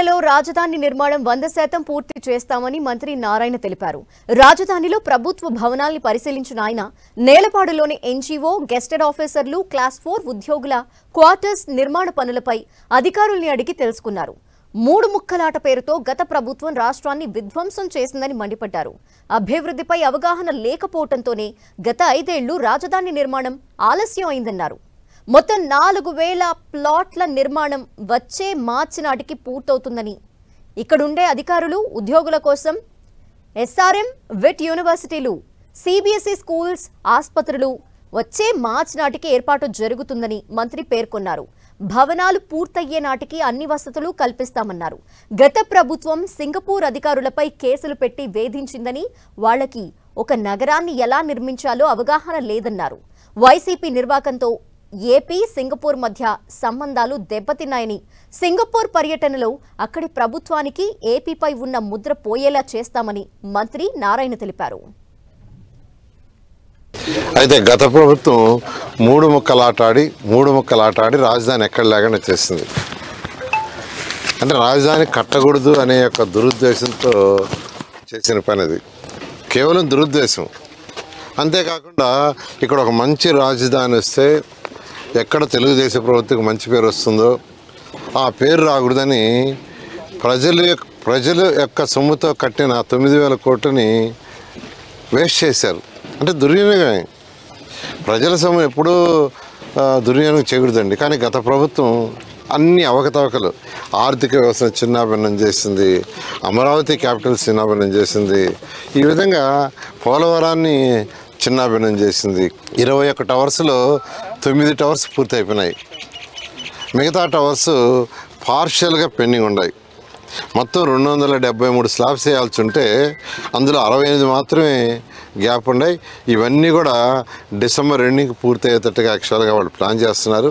లో రాజధాని నిర్మాణం 100% పూర్తి చేస్తామని మంత్రి నారాయణ తెలిపారు. రాజధానిలో ప్రభుత్వ భవనాల్ని పరిశీలించిన ఆయన నేలపాడులోని ఎన్జీఓ, గెస్టెడ్ ఆఫీసర్లు, క్లాస్ 4 ఉద్యోగుల క్వార్టర్స్ నిర్మాణ పనులపై అధికారుల్ని అడిగి తెలుసుకున్నారు. 3 ముక్కలాట పేరుతో గత ప్రభుత్వం రాష్ట్రాన్ని విధ్వంసం చేసిందని మండిపడ్డారు. అభివృద్ధిపై అవగాహన లేకపోవడంతోనే గత 5 ఏళ్లు రాజధాని నిర్మాణం ఆలస్యం అయిందన్నారు. మొత్తం 4000 ప్లాట్ల నిర్మాణం వచ్చే మార్చి నాటికి పూర్తవుతుందని, ఇక్కడుండే అధికారులు, ఉద్యోగుల కోసం ఎస్ఆర్ఎం, విట్ యూనివర్సిటీలు, సిబిఎస్ఈ స్కూల్స్, ఆసుపత్రులు వచ్చే మార్చి నాటికి ఏర్పాటు జరుగుతుందని మంత్రి పేర్కొన్నారు. భవనాలు పూర్తయ్యే నాటికి అన్ని వసతులు కల్పిస్తామన్నారు. గత ప్రభుత్వం సింగపూర్ అధికారులపై కేసులు పెట్టి వేధించిందని, వాళ్ళకి ఒక నగరాన్ని ఎలా నిర్మించాలో అవగాహన లేదన్నారు. వైసీపీ నిర్వాకంతో ఏపీ, సింగపూర్ మధ్య సంబంధాలు దెబ్బతిన్నాయని, సింగపూర్ పర్యటనలో అక్కడి ప్రభుత్వానికి ఏపీపై ఉన్న ముద్ర పోయేలా చేస్తామని మంత్రి నారాయణ తెలిపారు. అయితే గత ప్రభుత్వం 3 ముక్కలాటాడి రాజధాని ఎక్కడ లేకుండా చేసింది. అంటే రాజధాని కట్టకూడదు అనే యొక్క దురుద్దేశంతో చేసిన పని అది. కేవలం దురుద్దేశం. అంతేకాకుండా ఇక్కడ ఒక మంచి రాజధాని వస్తే ఎక్కడ తెలుగుదేశం ప్రభుత్వకు మంచి పేరు వస్తుందో ఆ పేరు రాకూడదని ప్రజల యొక్క సొమ్ముతో కట్టిన 9,000 కోట్లని వేస్ట్ చేశారు. అంటే దుర్వినియోగమే. ప్రజల సొమ్ము ఎప్పుడూ దుర్వినియోగం చేయకూడదండి. కానీ గత ప్రభుత్వం అన్ని అవకతవకలు, ఆర్థిక వ్యవస్థను చిన్నాభిన్నం చేసింది, అమరావతి క్యాపిటల్ చిన్నాభిన్నం చేసింది, ఈ విధంగా పోలవరాన్ని చిన్నాభిన్నం చేసింది. 21 టవర్స్లో 9 టవర్స్ పూర్తి అయిపోయినాయి. మిగతా టవర్స్ పార్షియల్గా పెండింగ్ ఉన్నాయి. మొత్తం 273 స్లాబ్స్ వేయాల్సి ఉంటే అందులో 68 మాత్రమే గ్యాప్ ఉన్నాయి. ఇవన్నీ కూడా డిసెంబర్ ఎండింగ్కి పూర్తి అయ్యేటట్టుగా యాక్చువల్గా వాళ్ళు ప్లాన్ చేస్తున్నారు.